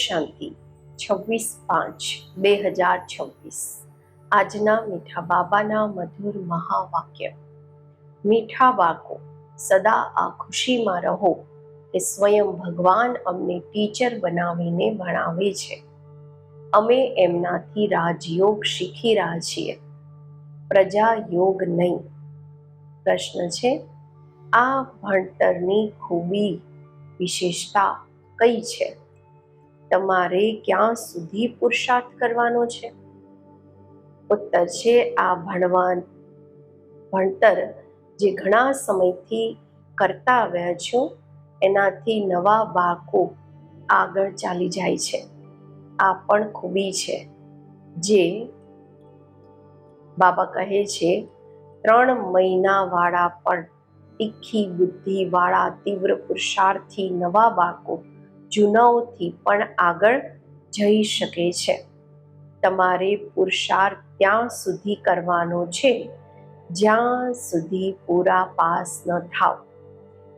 શાંતિ 26/5/2026 આજના મીઠા બાબાના મધુર મહાવાક્ય. મીઠા બાળકો, સદા આ ખુશીમાં રહો કે સ્વયં ભગવાન અમને ટીચર બનાવીને ભણાવે છે. અમે એમનાથી રાજયોગ શીખી રહ્યા છીએ, પ્રજા યોગ નહીં. પ્રશ્ન છે, આ ભણતરની ખૂબી વિશેષતા કઈ છે? તમારે ક્યાં સુધી પુરુષાર્થ કરવાનો છે? ઉત્તર છે, આ ભણતર જે ઘણા સમયથી કરતા આવ્યા છો એનાથી નવા બાળકો આગળ ચાલી જાય છે. આ પણ ખૂબી છે જે બાબા કહે છે, 3 મહિનાવાળા પણ તીખી બુદ્ધિવાળા તીવ્ર પુરુષાર્થથી નવા બાળકો જૂનાઓથી પણ આગળ જઈ શકે છે. તમારે પુરુષાર્થ ત્યાં સુધી કરવાનો છે જ્યાં સુધી પૂરા પાસ ન થાવ,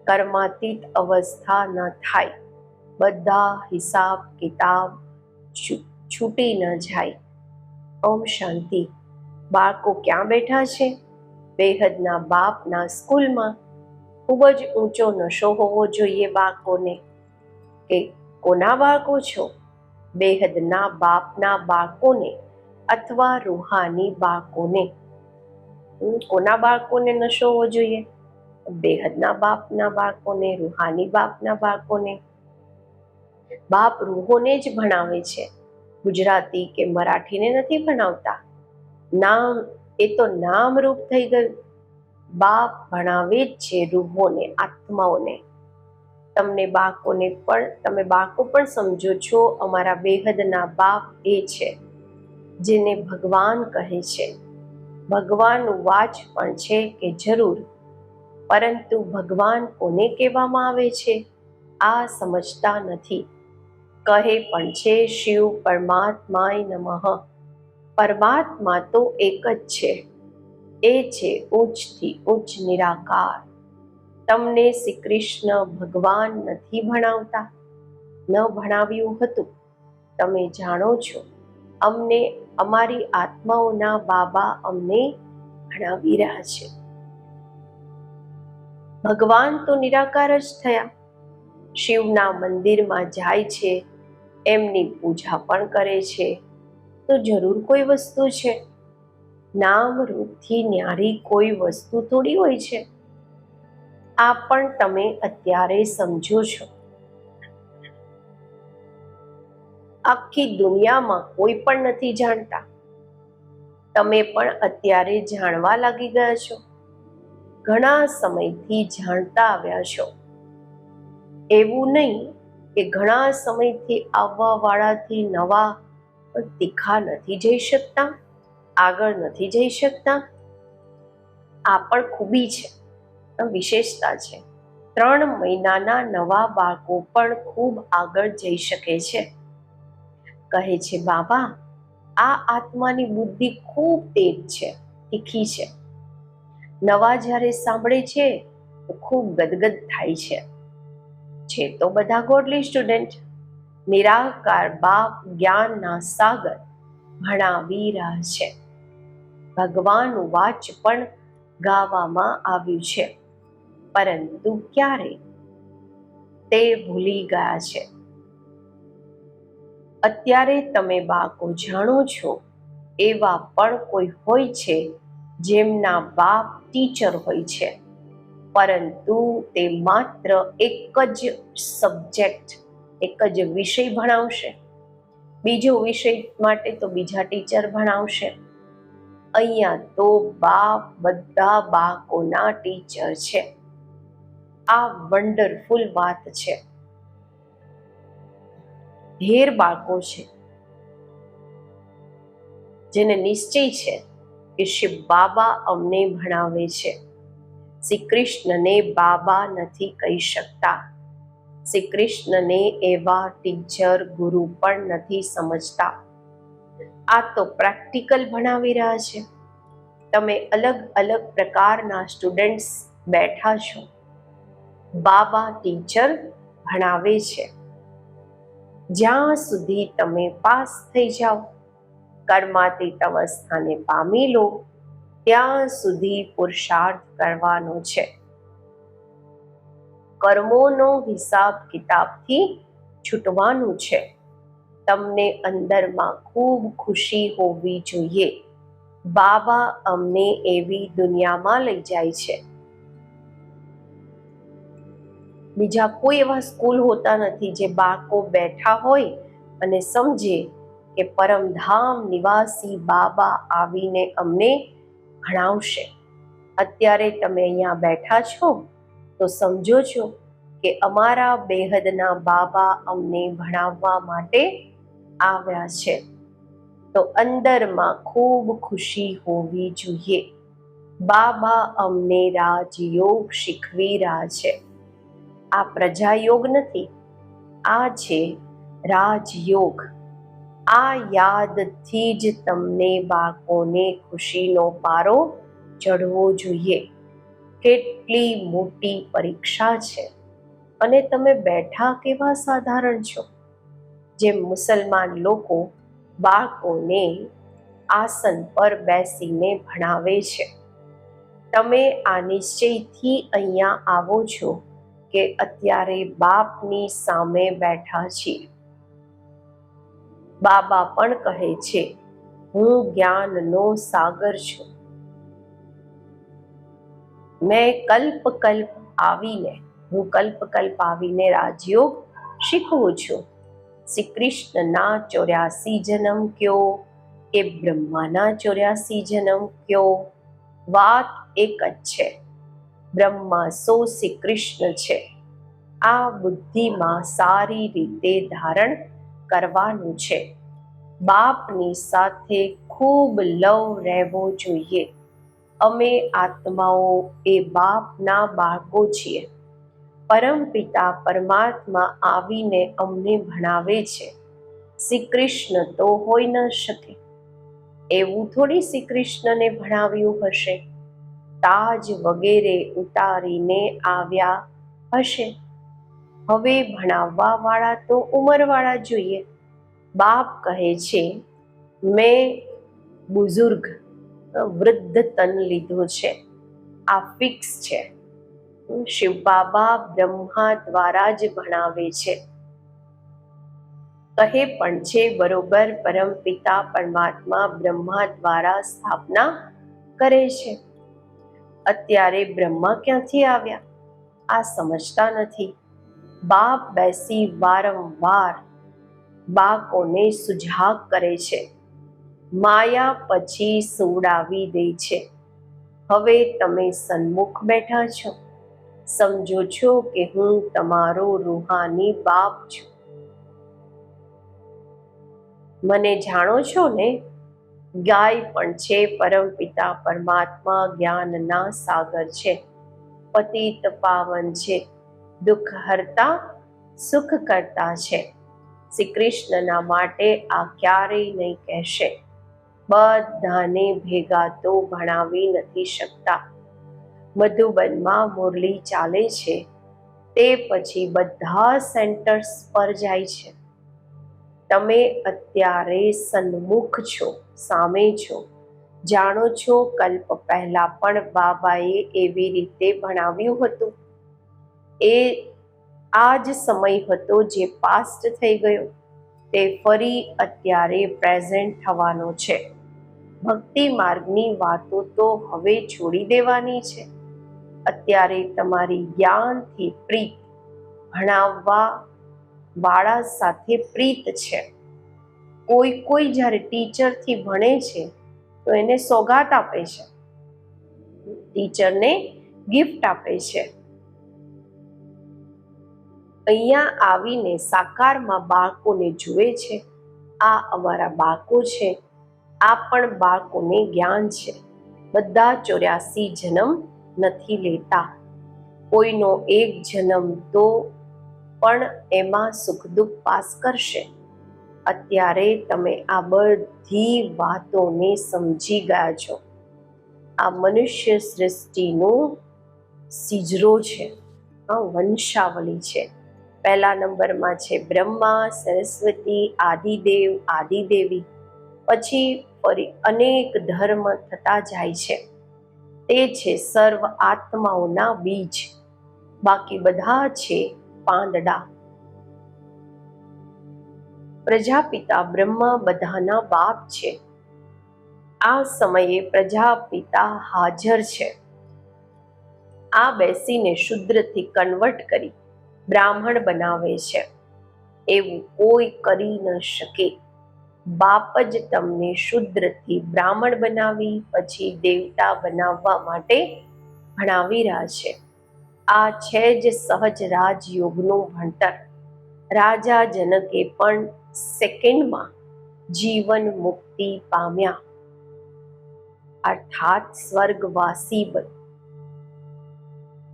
કર્માતીત અવસ્થા ન થાય, બધા હિસાબ કિતાબ છૂટી ન જાય. ઓમ શાંતિ. બાળકો ક્યાં બેઠા છે? બેહદના બાપના સ્કૂલમાં. ખૂબ જ ઊંચો નશો હોવો જોઈએ બાળકોને કે કોના બાળકો છો? બેહદના બાપના બાળકોને અથવા રૂહાની બાળકોને. કોના બાળકોને નશો હોવો જોઈએ? બેહદના બાપના બાળકોને, રૂહાની બાપના બાળકોને. બાપ રૂહોને જ ભણાવે છે, ગુજરાતી કે મરાઠીને નથી ભણાવતા. નામ એ તો નામરૂપ થઈ ગયું. બાપ ભણાવે જ છે રૂહોને, આત્માઓને. તમે બાળકો પણ સમજો છો, અમારા બેહદના બાપ એ છે જેને ભગવાન કહે છે. ભગવાનનું વાચ પણ છે કે જરૂર, પરંતુ ભગવાન કોને કહેવામાં આવે છે આ સમજતા નથી. કહે પણ છે શિવ પરમાત્માય નમઃ. પરમાત્મા તો એક જ છે, એ છે ઉચ્ચથી ઉચ્ચ નિરાકાર. તમને શ્રી કૃષ્ણ ભગવાન નથી ભણાવતા, ન ભણાવ્યું હતું. તમે જાણો છો, અમને અમારી આત્માઓના બાબા અમને ભણાવી રહ્યા છે. ભગવાન તો નિરાકાર જ થયા. શિવના મંદિરમાં જાય છે, એમની પૂજા પણ કરે છે, તો જરૂર કોઈ વસ્તુ છે. નામ રૂપથી ન્યારી કોઈ વસ્તુ થોડી હોય છે. આ પણ તમે અત્યારે સમજો છો. આખી દુનિયામાં કોઈ પણ નથી જાણતા. તમે પણ અત્યારે જાણવા લાગી ગયા છો. ઘણા સમયથી જાણતા આવ્યા છો. એવું નહીં કે ઘણા સમયથી આવવાવાળાથી નવા પણ તીખા નથી જઈ શકતા, આગળ નથી જઈ શકતા. આ પણ ખૂબી છે, વિશેષતા છે. 3 મહિનાના નવા બાળકો પણ ખૂબ આગળ જઈ શકે છે. કહે છે બાબા, આ આત્માની બુદ્ધિ ખૂબ તેજ છે, તીખી છે. નવા જ્યારે સાંભળે છે તો ખૂબ ગદગદ થાય છે તો બધા ગોડલી સ્ટુડન્ટ. નિરાકાર બાપ જ્ઞાનના સાગર ભણાવી રહ્યા છે. ભગવાનનું વાચ પણ ગાવામાં આવ્યું છે, પરંતુ ક્યારે તે ભૂલી ગયા છે. અત્યારે તમે બાળકો જાણો છો, એવા પણ કોઈ હોય છે જેમના બાપ ટીચર હોય છે, પરંતુ તે માત્ર એક જ સબ્જેક્ટ, એક જ વિષય ભણાવશે. બીજો વિષય માટે તો બીજા ટીચર ભણાવશે. અહીંયા તો બાપ બધા બાળકોના ટીચર છે. આ વન્ડરફુલ વાત છે. ઢેર બાળકો છે જેને નિશ્ચય છે કે શિવ બાબા અમને ભણાવે છે. શ્રી કૃષ્ણને બાબા નથી કહી શકતા. શ્રી કૃષ્ણને એવા ટીચર ગુરુ પણ નથી સમજતા. આ તો પ્રેક્ટિકલ ભણાવી રહ્યા છે. તમે અલગ અલગ પ્રકારના સ્ટુડન્ટ્સ બેઠા છો. બાબા ટીચર ભણાવે છે. જ્યાં સુધી તમે પાસ થઈ જાઓ, કર્માતીત અવસ્થાને પામી લો, ત્યાં સુધી પુરુષાર્થ કરવાનો છે. કર્મોનો હિસાબ કિતાબથી છૂટવાનું છે. તમને અંદરમાં ખૂબ ખુશી હોવી જોઈએ. બાબા અમને એવી દુનિયામાં લઈ જાય છે. બીજા કોઈ એવા સ્કૂલ હોતા નથી જે બાળકો બેઠા હોય અને સમજે કે પરમધામ નિવાસી બાબા આવીને અમને ભણાવશે. અત્યારે તમે અહીંયા બેઠા છો તો સમજો છો કે અમારા બેહદના બાબા અમને ભણાવવા માટે આવ્યા છે. તો અંદરમાં ખૂબ ખુશી હોવી જોઈએ. બાબા અમને રાજયોગ શીખવી રહ્યા છે. આ પ્રજાયોગ નથી, આ છે રાજયોગ. આ યાદથી જ તમને બાળકોને ખુશીનો પારો ચઢવો જોઈએ. કેટલી મોટી પરીક્ષા છે અને તમે બેઠા કેવા સાધારણ છો. જેમ મુસલમાન લોકો બાળકોને આસન પર બેસીને ભણાવે છે, તમે આ નિશ્ચયથી અહીંયા આવો છો કે અત્યારે બાપની સામે બેઠા છીએ. બાબા પણ કહે છે, હું જ્ઞાનનો સાગર છું. હું કલ્પ આવીને રાજયોગ શીખવું છું. શ્રી કૃષ્ણના 84 જન્મ કયો કે બ્રહ્માના 84 જન્મ કયો, વાત એક જ છે. બ્રહ્મા 100 શ્રી કૃષ્ણ છે. આ બુદ્ધિમાં સારી રીતે ધારણ કરવાનું છે. બાપની સાથે ખૂબ લવ રહેવો જોઈએ. અમે આત્માઓ એ બાપના બાળકો છીએ. પરમપિતા પરમાત્મા આવીને અમને ભણાવે છે. શ્રી કૃષ્ણ તો હોઈ ન શકે. એવું થોડી શ્રી કૃષ્ણને ભણાવ્યું હશે. તાજ વગેરે ઉતારીને આવ્યા હશે. હવે ભણાવવા વાળા તો ઉંમરવાળા જોઈએ. બાપ કહે છે, મેં બુઝુર્ગ વૃદ્ધ તન લીધો છે. આ ફિક્સ છે. શિવ બાબા બ્રહ્મા દ્વારા જ ભણાવે છે. કહે પણ છે બરોબર, પરમપિતા પરમાત્મા બ્રહ્મા દ્વારા સ્થાપના કરે છે. અત્યારે બ્રહ્મા ક્યાંથી આવ્યા આ સમજતા નથી. બાપ બેસી વારંવાર બાળકોને સુજાગ કરે છે. માયા પછી સુવડાવી દે છે. હવે તમે સન્મુખ બેઠા છો, સમજો છો કે હું તમારો રૂહાની બાપ છું. મને જાણો છો ને? ગાય પણ છે પરમપિતા પરમાત્મા જ્ઞાનના સાગર છે. પતિત પાવન છે, દુઃખ હરતા સુખ કરતા છે. શ્રી કૃષ્ણના માટે આ ક્યારેય નહીં કહેશે. બધાને ભેગા તો ભણાવી નથી શકતા. મધુબનમાં મુરલી ચાલે છે, તે પછી બધા સેન્ટર્સ પર જાય છે. તમે અત્યારે સન્મુખ છો, સામે છો. જાણો છો કલ્પ પહેલા પણ બાબાએ એવી રીતે ભણાવ્યું હતું. એ આ જ સમય હતો જે પાસ્ટ થઈ ગયો. તે ફરી અત્યારે પ્રેઝન્ટ થવાનો છે. ભક્તિ માર્ગની વાતો તો હવે છોડી દેવાની છે. અત્યારે તમારી જ્ઞાનથી પ્રીત, ભણાવવા વાળા સાથે પ્રીત છે. કોઈ જ્યારે ટીચરથી ભણે છે તો એને સોગાત આપે છે, ટીચરને ગિફ્ટ આપે છે. અહીંયા આવીને સાકારમાં બાળકોને જુએ છે. આ અમારા બાળકો છે. આ પણ બાળકોને જ્ઞાન છે. બધા 84 જન્મ નથી લેતા. કોઈનો એક જન્મ તો પણ એમાં સુખ દુઃખ પાસ કરશે. અત્યારે તમે આ બધી વાતોને સમજી ગયા છો. આ મનુષ્ય સૃષ્ટિનો સિજરો છે, વંશાવલી છે. પહેલા નંબરમાં છે બ્રહ્મા, સરસ્વતી, આદિદેવ, આદિદેવી. પછી ફરી અનેક ધર્મ થતા જાય છે. તે છે સર્વ આત્માઓના બીજ, બાકી બધા છે પાંદડા. પ્રજાપિતા બ્રહ્મા બધાના બાપ છે. આ સમયે પ્રજાપિતા હાજર છે. આ બેસીને શુદ્રથી કન્વર્ટ કરી બ્રાહ્મણ બનાવે છે. એવું કોઈ કરી ન શકે. બાપ જ તમને શુદ્રથી બ્રાહ્મણ બનાવી પછી દેવતા બનાવવા માટે ભણાવી રહ્યા છે. આ છે જ સહજ રાજયોગનું ભણતર. રાજા જનકે પણ સેકન્ડમાં જીવન મુક્તિ પામ્યા, અર્થાત સ્વર્ગવાસી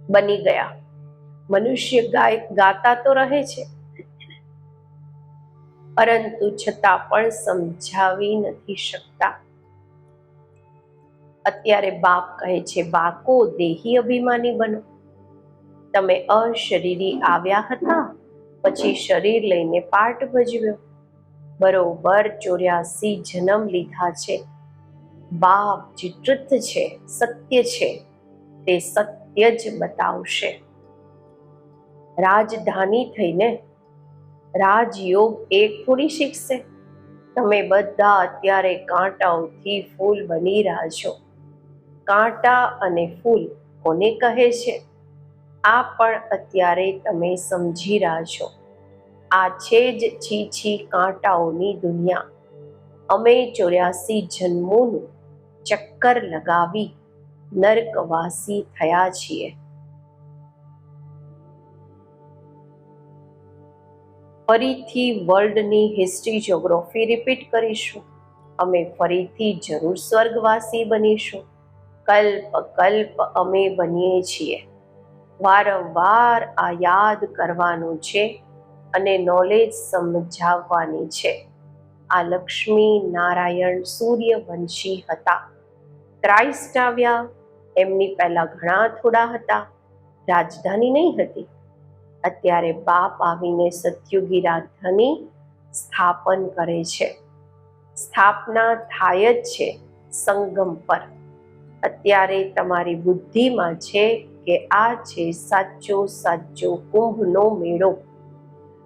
બની ગયા. મનુષ્ય ગાતા તો રહે છે, પરંતુ છતાં પણ સમજાવી નથી શકતા. અત્યારે બાપ કહે છે, બાકો દેહી અભિમાની બનો. તમે અશરીરી આવ્યા હતા, પછી શરીર લઈને પાઠ ભજવ્યો. બરોબર 84 જન્મ લીધા છે. બાપ જે ટ્રુથ છે, સત્ય છે, તે સત્ય જ બતાવશે. રાજધાની થઈને રાજયોગ એક થોડી શીખશે. તમે બધા અત્યારે કાંટાઓથી ફૂલ બની રહ્યા છો. કાંટા અને ફૂલ કોને કહે છે, આ પણ અત્યારે તમે સમજી રહ્યા છો. આ છે જ છીછી કાંટાઓની દુનિયા. અમે 84 જન્મોનું ચક્કર લગાવી નર્કવાસી થયા છીએ. ફરીથી વર્લ્ડની હિસ્ટ્રી જ્યોગ્રાફી રિપીટ કરીશું. અમે ફરીથી જરૂર સ્વર્ગવાસી બનીશું. કલ્પ કલ્પ અમે બનીએ છીએ. વારંવાર આ યાદ કરવાનું છે અને નોલેજ સમજાવવાની છે. આ લક્ષ્મી નારાયણ સૂર્યવંશી હતા. ક્રાઇસ્ટ આવ્યા, એમની પહેલા ઘણા થોડા હતા. રાજધાની નહીં હતી. અત્યારે બાપ આવીને સતયુગી રાજધાની સ્થાપન કરે છે. સ્થાપના થાય જ છે સંગમ પર. અત્યારે તમારી બુદ્ધિમાં છે કે આ છે સાચો સાચો કુંભનો મેળો.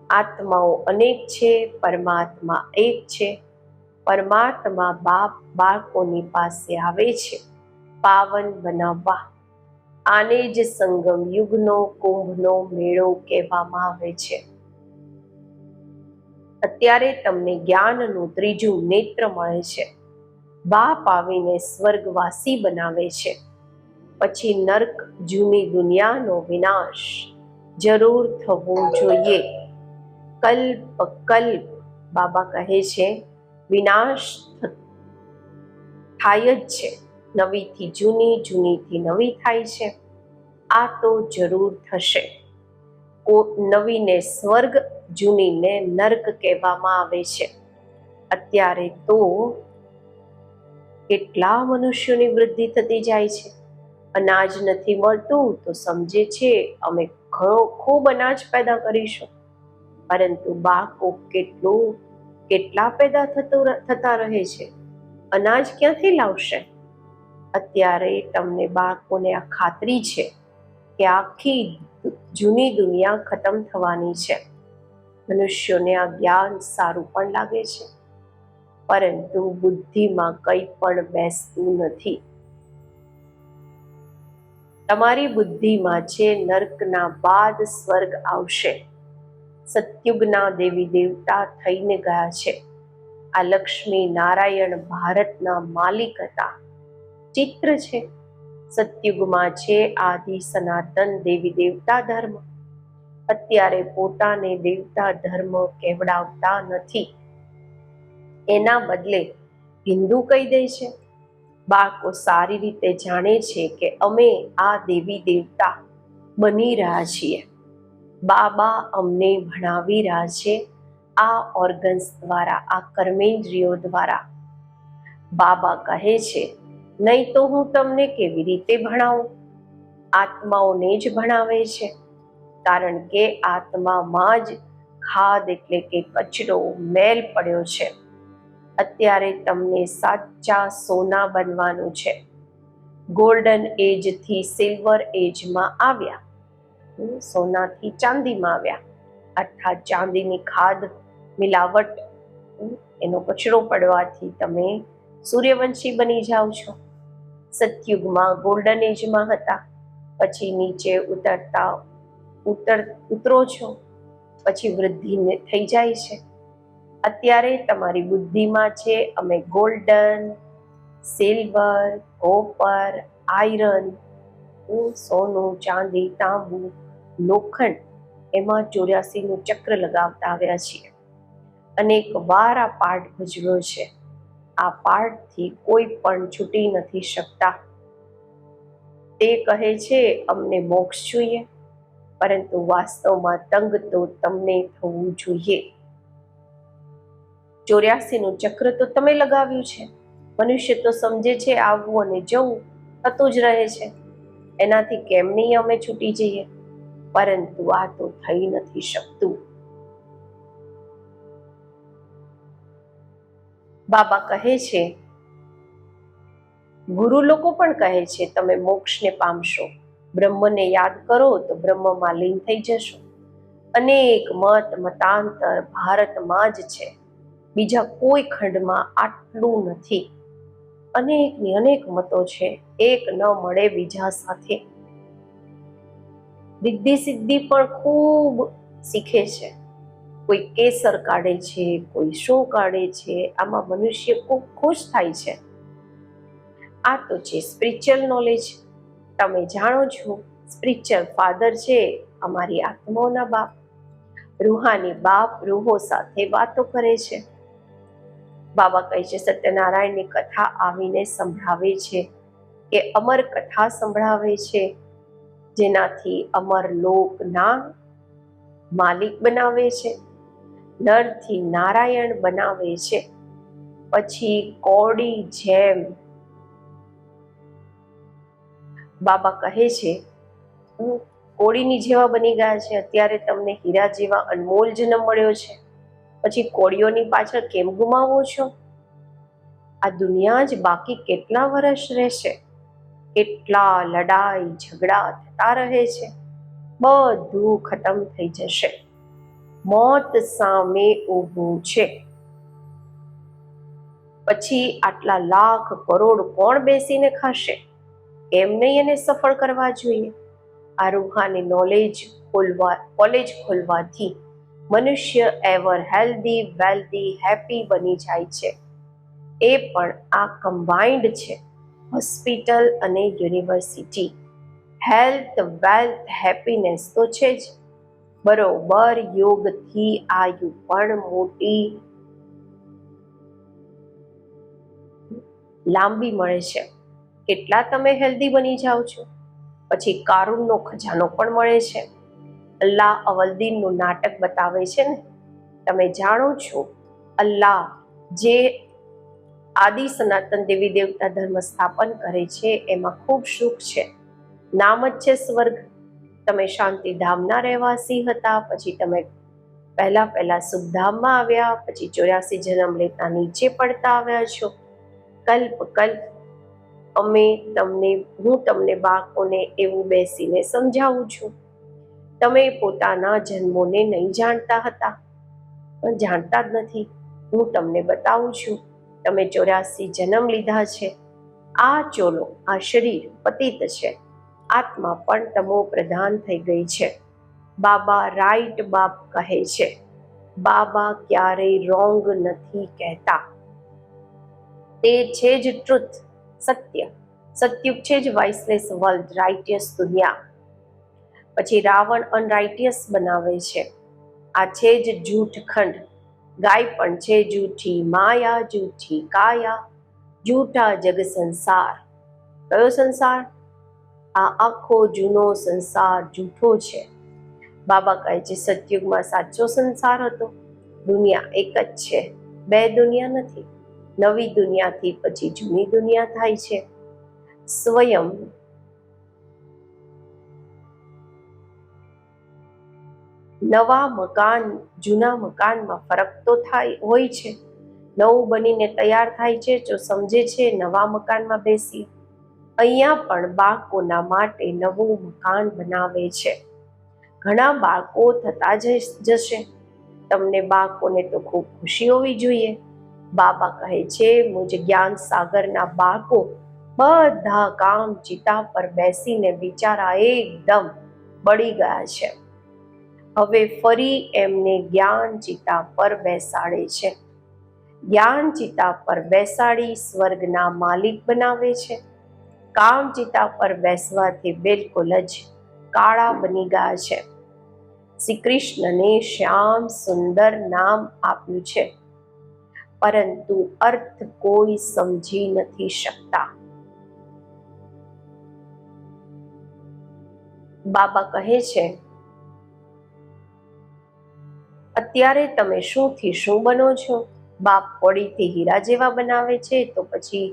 આત્માઓ અનેક છે, પરમાત્મા એક છે. પરમાત્મા બાપ બાળકોની પાસે આવે છે પાવન બનાવવા. આને જ સંગમ યુગનો કુંભનો મેળો કહેવામાં આવે છે. અત્યારે તમને જ્ઞાનનું ત્રીજું નેત્ર મળે છે. બાપ આવીને સ્વર્ગવાસી બનાવે છે. પછી નર્ક જૂની દુનિયાનો વિનાશ જરૂર થવો જોઈએ. કલ્પ કલ્પ બાબા કહે છે વિનાશ થાય જ છે. નવીથી જૂની, જૂનીથી નવી થાય છે. આ તો જરૂર થશે. નવીને સ્વર્ગ, જૂનીને નર્ક કહેવામાં આવે છે. અત્યારે તો કેટલા મનુષ્યોની વૃદ્ધિ થતી જાય છે. અનાજ નથી મળતું તો સમજે છે અમે ખૂબ અનાજ પેદા કરીશું, પરંતુ બાળકો કેટલા પેદા થતા રહે છે. અનાજ ક્યાંથી લાવશે? અત્યારે તમને બાળકોને આ ખાતરી છે કે આખી જૂની દુનિયા ખતમ થવાની છે. મનુષ્યોને આ જ્ઞાન સારું પણ લાગે છે, પરંતુ બુદ્ધિમાં કંઈ પણ બેસતું નથી. તમારી બુદ્ધિમાં છે નર્કના બાદ સ્વર્ગ આવશે. સતયુગના દેવી દેવતા થઈને ગયા છે. આ લક્ષ્મી નારાયણ ભારતના માલિક હતા. ચિત્ર છે. સતયુગમાં છે આદિ સનાતન દેવી દેવતા ધર્મ. અત્યારે પોતાને દેવતા ધર્મ કહેવડાવતા નથી. એના બદલે હિન્દુ કહી દે છે. બાળકો સારી રીતે જાણે છે કે અમે આ દેવી દેવતા બની રહ્યા છીએ. બાબા અમને ભણાવી રહ્યા છે આ ઓર્ગન્સ દ્વારા, આ કર્મેન્દ્રિયો દ્વારા. બાબા કહે છે નહીં તો હું તમને કેવી રીતે ભણાવું? આત્માઓને જ ભણાવે છે. કારણ કે આત્મામાં જ ખાદ એટલે કે કચરો, મેલ પડ્યો છે. અત્યારે તમને સાચા સોના બનવાનું છે. ગોલ્ડન એજથી સિલ્વર એજમાં આવ્યા, સોનાથી ચાંદીમાં આવ્યા, અર્થાત ચાંદીની ખાદ, મિલાવટ, એનો કચરો પડવાથી તમે સૂર્યવંશી બની જાઓ છો. સતયુગમાં ગોલ્ડન એજમાં હતા, પછી નીચે ઉતરો છો, પછી વૃદ્ધિ થઈ જાય છે. અત્યારે તમારી બુદ્ધિમાં છે અમે ગોલ્ડન, સિલ્વર, કોપર, આયરન, સોનું, ચાંદી, તાંબુ, લોખંડ, એમાં 84નું ચક્ર લગાવતા આવ્યા છીએ. અનેક વાર આ પાઠ ભજવ્યો છે. આ પાઠથી કોઈ પણ છૂટી નથી શકતા. તે કહે છે અમને મોક્ષ જોઈએ, પરંતુ વાસ્તવમાં તંગ તો તમને થવું જોઈએ. 84નું ચક્ર તો તમે લગાવ્યું છે. મનુષ્ય તો સમજે છે આવવું અને જવું થતું જ રહે છે, એનાથી કેમ નહીં અમે છૂટી જઈએ, પરંતુ આ તો થઈ નથી શકતું. બાબા કહે છે, ગુરુ લોકો પણ કહે છે તમે મોક્ષને પામશો, બ્રહ્મને યાદ કરો તો બ્રહ્મમાં લીન થઈ જશો. અનેક મતાંતર ભારતમાં જ છે, બીજા કોઈ ખંડમાં આટલું નથી. અનેકની અનેક મતો છે, એક ન મળે બીજા સાથે. રિદ્ધિ સિદ્ધિ પણ ખૂબ શીખે છે. કોઈ કેસર કાઢે છે, કોઈ શું કાઢે છે, આમાં મનુષ્ય ખૂબ ખુશ થાય છે. આ તો છે સ્પિરિચ્યુઅલ નોલેજ. તમે જાણો છો સ્પિરિચ્યુઅલ ફાધર છે અમારી આત્માઓના બાપ. રૂહાની બાપ રૂહો સાથે વાતો કરે છે. બાબા કહે છે સત્યનારાયણની કથા આવીને સંભળાવે છે, કે અમર કથા સંભળાવે છે, જેનાથી અમર લોકના માલિક બનાવે છે, નરથી નારાયણ બનાવે છે. પછી કોડી જેમ બાબા કહે છે કોડીની જેવા બની ગયા છે. અત્યારે તમને હીરા જેવા અનમોલ જન્મ મળ્યો છે, પછી કોળીઓની પાછળ કેમ ગુમાવો છો? આ દુનિયા જ બાકી કેટલા વર્ષ રહેશે? કેટલા લડાઈ ઝઘડા થતા રહે છે, બધું ખતમ થઈ જશે. મોત સામે ઊભું છે. પછી આટલા લાખ કરોડ કોણ બેસીને ખાશે? એમ નહીં એને સફળ કરવા જોઈએ. આ રૂહાની કોલેજ ખોલવાથી મનુષ્ય એવર હેલ્ધી, વેલ્ધી, હેપી બની જાય છે. એ પણ આ કમ્બાઇન્ડ છે, હોસ્પિટલ અને યુનિવર્સિટી. હેલ્થ, વેલ્થ, હેપીનેસ તો છે જ, બરોબર યોગથી આયુ પણ મોટી લાંબી મળે છે. કેટલા તમે હેલ્ધી બની જાઓ છો. પછી કારૂનનો ખજાનો પણ મળે છે. અલ્લાહ અવલદીનનું નાટક બતાવે છે ને, તમે જાણો છો અલ્લાહ જે આદિ સનાતન દેવી દેવતા ધર્મ સ્થાપન કરે છે એમાં ખૂબ સુખ છે. નામ જ છે સ્વર્ગ. તમે શાંતિધામના રહેવાસી હતા, પછી તમે પહેલા સુખધામમાં આવ્યા, પછી 84 જન્મ લેતા નીચે પડતા આવ્યા છો. કલ્પ હું તમને બાળકોને એવું બેસીને સમજાવું છું. તમે પોતાના જન્મોને નહીં જાણતા હતા, પણ જાણતા જ નથી. હું તમને બતાવું છું. તમે 84 જન્મ લીધા છે. આ ચોલો, આ શરીર પતિત છે. આત્મા પણ તમો પ્રધાન થઈ ગઈ છે. બાબા રાઈટ બાપ કહે છે. બાબા ક્યારેય રોંગ નથી કહેતા. તે છે જ ટ્રુથ, સત્ય. સત્યુગ છે જ વાઇસલેસ વર્લ્ડ, રાઇટિયસ દુનિયા. પછી રાવણ અનરાઇટિયસ બનાવે છે. આ છે જ જૂઠ ખંડ. ગાય પણ છે જૂઠી, માયા જૂઠી, કાયા જૂઠા, જગ સંસાર. કયો સંસાર? આ આખો જૂનો સંસાર જૂઠો છે. બાબા કહે છે સતયુગમાં સાચો સંસાર હતો. દુનિયા એક જ છે, બે દુનિયા નથી. નવી દુનિયાથી પછી જૂની દુનિયા થાય છે. સ્વયં નવા મકાન જૂના મકાનમાં ફરક તો હોય છે. નવું બનીને તૈયાર થાય છે જો સમજે છે નવા મકાનમાં બેસી. અહીંયા પણ બાળકોના માટે નવું મકાન બનાવે છે. ઘણા બાળકો થતા જશે. તમને બાળકોને તો ખૂબ ખુશી હોવી જોઈએ. બાબા કહે છે મુજ જ્ઞાન સાગરના બાળકો બધા કામ ચિતા પર બેસીને બિચારા એકદમ બળી ગયા છે. હવે ફરી એમને જ્ઞાન ચિતા પર બેસાડે છે. જ્ઞાન ચિતા પર બેસાડી સ્વર્ગના માલિક બનાવે છે. કામ ચિતા પર બેસવાથી બિલકુલ જ કાળા બની ગયા છે. શ્રી કૃષ્ણને શ્યામ સુંદર નામ આપ્યું છે, પરંતુ અર્થ કોઈ સમજી નથી શકતા. બાબા કહે છે અત્યારે તમે શુંથી શું બનો છો? બાપ કોડીથી હીરા જેવા બનાવે છે તો પછી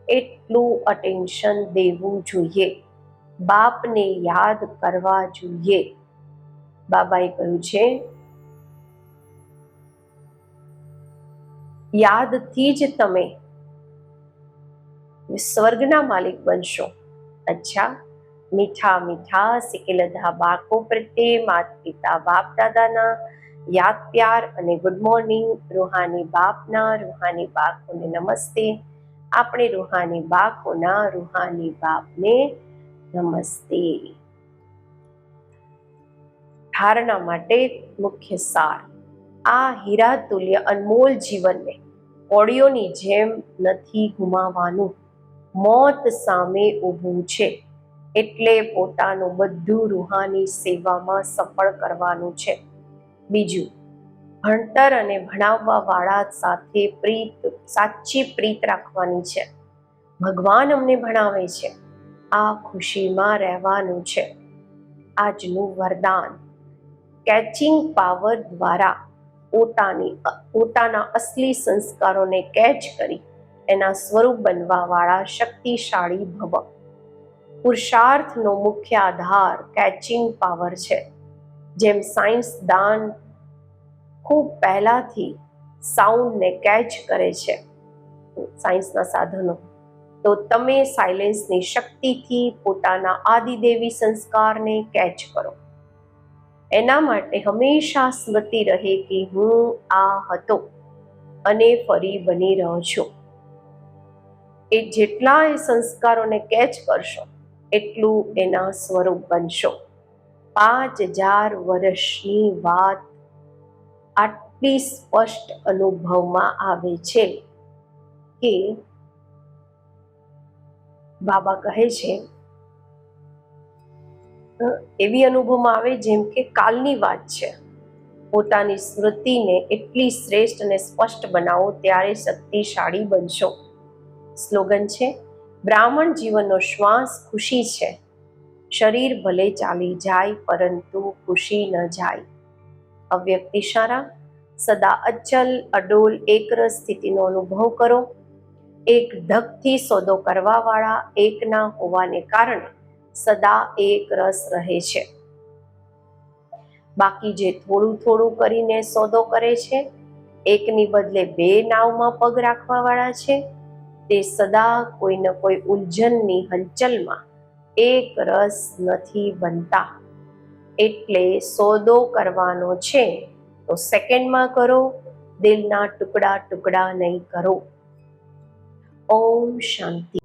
એટલું અટેન્શન દેવું જોઈએ, બાપને યાદ કરવા જોઈએ. બાબાએ કહ્યું છે યાદથી જ તમે સ્વર્ગના માલિક બનશો. અચ્છા, મીઠા મીઠા સિકેલધા બાળકો પ્રત્યે માતા પિતા બાપ દાદાના યાદ પ્યાર અને ગુડ મોર્નિંગ. રૂહાની બાપના રૂહાની બાળકોને નમસ્તે. આપણે રૂહાની બાળકોના રૂહાની બાપને નમસ્તે. ધારણા માટે મુખ્ય સાર: આ હીરા તુલ્ય અનમોલ જીવનને કોળીઓની જેમ નથી ગુમાવવાનું. મોત સામે ઊભું છે એટલે પોતાનું બધું રૂહાની સેવામાં સફળ કરવાનું છે. બીજું, ભણતર અને ભણાવવા વાળા સાથે સાચી પ્રીત રાખવાની છે. ભગવાન અમને ભણાવે છે, આ ખુશીમાં રહેવાનું છે. આજનું વરદાન: કેચિંગ પાવર દ્વારા પોતાના અસલી સંસ્કારોને કેચ કરી એના સ્વરૂપ બનવા વાળા શક્તિશાળી ભવ. પુરુષાર્થનો મુખ્ય આધાર કેચિંગ પાવર છે. જેમ સાયન્સદાન ખૂબ પહેલાથી સાઉન્ડને કેચ કરે છે, સાયન્સના સાધનો, તો તમે સાયલેન્સની શક્તિથી પોતાના આદિદેવી સંસ્કારને કેચ કરો. એના માટે હંમેશા સ્મૃતિ રહે કે હું આ હતો અને ફરી બની રહ્યો છું. એ જેટલા એ સંસ્કારોને કેચ કરશો એટલું એના સ્વરૂપ બનશો. 5000 વર્ષની વાત આટલી સ્પષ્ટ અનુભવમાં આવે છે કે બાબા કહે છે એવી અનુભવમાં આવે જેમ કે કાલની વાત છે. પોતાની સ્મૃતિને એટલી શ્રેષ્ઠ અને સ્પષ્ટ બનાવો ત્યારે શક્તિશાળી બનશો. સ્લોગન છે: બ્રાહ્મણ જીવનનો શ્વાસ ખુશી છે. શરીર ભલે ચાલી જાય પરંતુ ખુશી ન જાય. અવ્યક્ત ઇશારા: સદા અચલ અડોલ એકરસ સ્થિતિનો અનુભવ કરો. એક ધકથી સોદો કરવા વાળા એકના હોવાને કારણે સદા એક રસ રહે છે. બાકી જે થોડું થોડું કરીને સોદો કરે છે, એકની બદલે 2 નાવમાં પગ રાખવા વાળા છે, તે સદા કોઈ ન કોઈ ઉલઝનની હલચલમાં એક રસ નથી બનતા. એટલે સોદો કરવાનો છે તો સેકન્ડમાં કરો, દિલના ટુકડા ટુકડા નહીં કરો. ઓમ શાંતિ.